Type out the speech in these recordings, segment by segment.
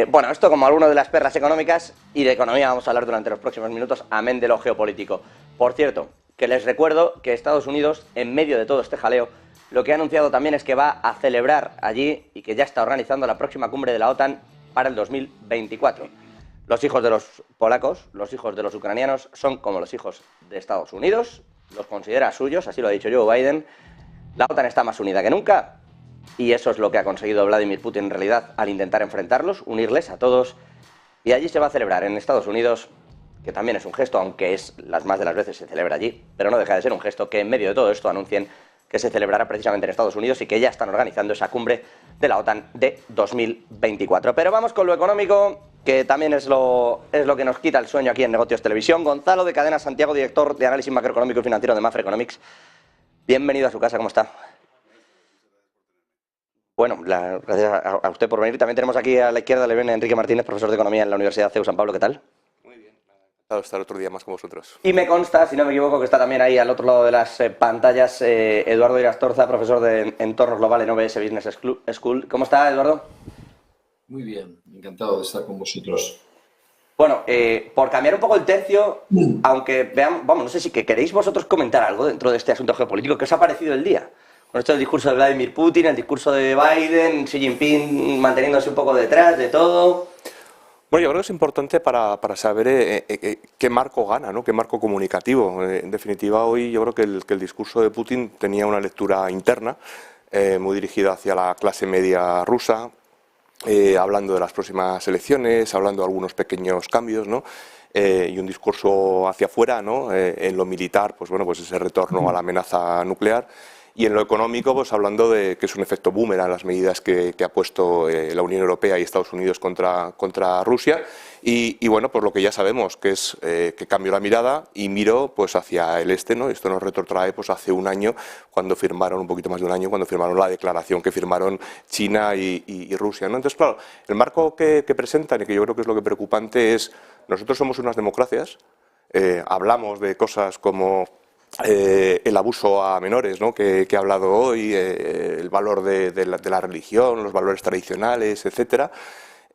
Bueno, esto como alguna de las perlas económicas, y de economía vamos a hablar durante los próximos minutos, amén de lo geopolítico. Por cierto, que les recuerdo que Estados Unidos, en medio de todo este jaleo, lo que ha anunciado también es que va a celebrar allí y que ya está organizando la próxima cumbre de la OTAN para el 2024. Los hijos de los polacos, los hijos de los ucranianos, son como los hijos de Estados Unidos, los considera suyos, así lo ha dicho Joe Biden. La OTAN está más unida que nunca. Y eso es lo que ha conseguido Vladimir Putin en realidad al intentar enfrentarlos, unirles a todos. Y allí se va a celebrar en Estados Unidos, que también es un gesto, aunque es las más de las veces se celebra allí, pero no deja de ser un gesto que en medio de todo esto anuncien que se celebrará precisamente en Estados Unidos y que ya están organizando esa cumbre de la OTAN de 2024. Pero vamos con lo económico, que también es lo que nos quita el sueño aquí en Negocios Televisión. Gonzalo de Cadena Santiago, director de Análisis Macroeconómico y Financiero de Mafre Economics. Bienvenido a su casa, ¿cómo está? Bueno, gracias a usted por venir. También tenemos aquí a la izquierda, le ven Enrique Martínez, profesor de Economía en la Universidad CEU San Pablo. ¿Qué tal? Muy bien, encantado de estar otro día más con vosotros. Y me consta, si no me equivoco, que está también ahí al otro lado de las pantallas Eduardo Irastorza, profesor de Entornos Global en OBS Business School. ¿Cómo está, Eduardo? Muy bien, encantado de estar con vosotros. Bueno, por cambiar un poco el tercio, aunque vean, vamos, no sé si que queréis vosotros comentar algo dentro de este asunto geopolítico. ¿Qué os ha parecido el día? Con esto del discurso de Vladimir Putin, el discurso de Biden, Xi Jinping manteniéndose un poco detrás de todo. Bueno, yo creo que es importante para saber qué marco gana, ¿no? Qué marco comunicativo. En definitiva, hoy yo creo que el discurso de Putin tenía una lectura interna, muy dirigida hacia la clase media rusa, hablando de las próximas elecciones, hablando de algunos pequeños cambios, ¿no? Y un discurso hacia afuera, ¿no? En lo militar, pues bueno, pues ese retorno a la amenaza nuclear. Y en lo económico, pues hablando de que es un efecto boomerang las medidas que ha puesto la Unión Europea y Estados Unidos contra Rusia. Y bueno, pues lo que ya sabemos, que es que cambio la mirada y miro pues hacia el este, ¿no? Esto nos retrotrae pues hace un año, cuando firmaron, un poquito más de un año, cuando firmaron la declaración que firmaron China y Rusia, ¿no? Entonces, claro, el marco que presentan, y que yo creo que es lo que preocupante, es nosotros somos unas democracias, hablamos de cosas como el abuso a menores, ¿no? que ha hablado hoy, el valor de la religión, los valores tradicionales, etcétera,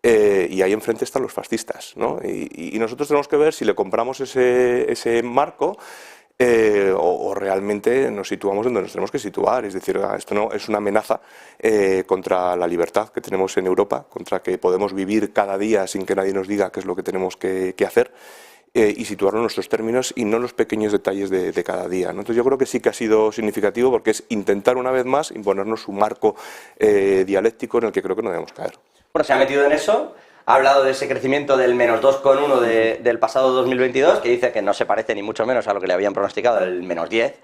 y ahí enfrente están los fascistas, ¿no? Y nosotros tenemos que ver si le compramos ese marco o realmente nos situamos donde nos tenemos que situar. Es decir, esto no es una amenaza contra la libertad que tenemos en Europa, contra que podemos vivir cada día sin que nadie nos diga qué es lo que tenemos que hacer. Y situarlo en nuestros términos y no en los pequeños detalles de cada día, ¿no? Entonces yo creo que sí que ha sido significativo porque es intentar una vez más imponernos un marco dialéctico en el que creo que no debemos caer. Bueno, se ha metido en eso, ha hablado de ese crecimiento del menos 2,1 del pasado 2022, que dice que no se parece ni mucho menos a lo que le habían pronosticado, el menos 10.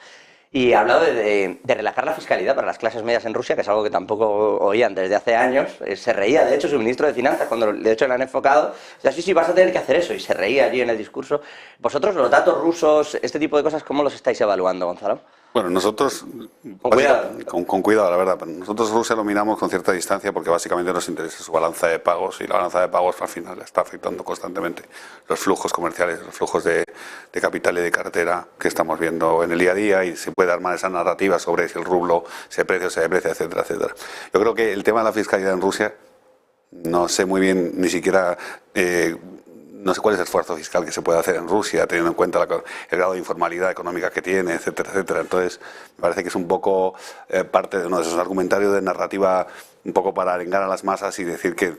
Y ha hablado de relajar la fiscalidad para las clases medias en Rusia, que es algo que tampoco oían desde hace años. Se reía, de hecho, su ministro de Finanzas, cuando de hecho le han enfocado, decía, sí, vas a tener que hacer eso, y se reía allí en el discurso. Vosotros, los datos rusos, este tipo de cosas, ¿cómo los estáis evaluando, Gonzalo? Bueno, nosotros, Con cuidado. Con cuidado, la verdad, pero nosotros Rusia lo miramos con cierta distancia porque básicamente nos interesa su balanza de pagos y la balanza de pagos al final está afectando constantemente los flujos comerciales, los flujos de capital y de cartera que estamos viendo en el día a día y se puede armar esa narrativa sobre si el rublo se aprecia o se deprecia, etcétera, etcétera. Yo creo que el tema de la fiscalidad en Rusia, no sé muy bien ni siquiera... no sé cuál es el esfuerzo fiscal que se puede hacer en Rusia, teniendo en cuenta el grado de informalidad económica que tiene, etcétera, etcétera. Entonces, me parece que es un poco parte de uno de esos argumentarios de narrativa, un poco para arengar a las masas y decir que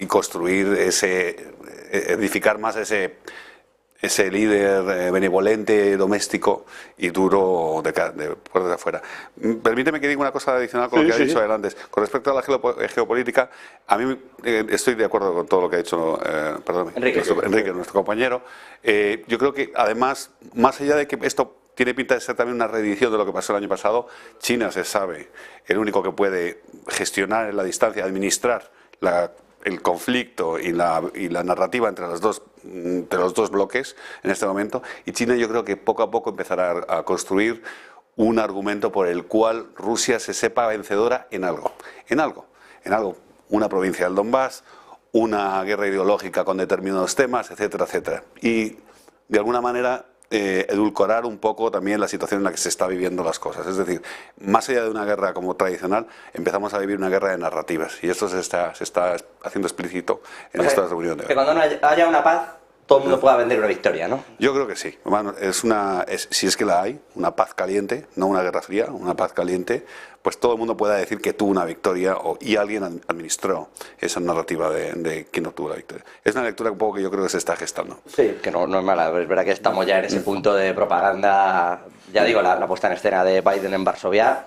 y construir edificar más ese líder benevolente, doméstico y duro de puertas de afuera. Permíteme que diga una cosa adicional con lo que ha dicho antes. Con respecto a la geopolítica, a mí estoy de acuerdo con todo lo que ha dicho Enrique, nuestro compañero. Yo creo que, además, más allá de que esto tiene pinta de ser también una reedición de lo que pasó el año pasado, China se sabe el único que puede gestionar en la distancia, administrar el conflicto y la narrativa entre los dos bloques en este momento, y China yo creo que poco a poco empezará a construir un argumento por el cual Rusia se sepa vencedora en algo, una provincia del Donbass, una guerra ideológica con determinados temas, etcétera, etcétera. Y de alguna manera edulcorar un poco también la situación en la que se está viviendo las cosas. Es decir, más allá de una guerra como tradicional, empezamos a vivir una guerra de narrativas y esto se está haciendo explícito en esta reunión de hoy. Que cuando no haya una paz, todo el mundo pueda vender una victoria, ¿no? Yo creo que sí. Bueno, si es que la hay, una paz caliente, no una guerra fría, una paz caliente, pues todo el mundo pueda decir que tuvo una victoria y alguien administró esa narrativa de quién obtuvo la victoria. Es una lectura un poco que yo creo que se está gestando. Sí, que no es mala. Es verdad que estamos ya en ese punto de propaganda, ya digo, la puesta en escena de Biden en Varsovia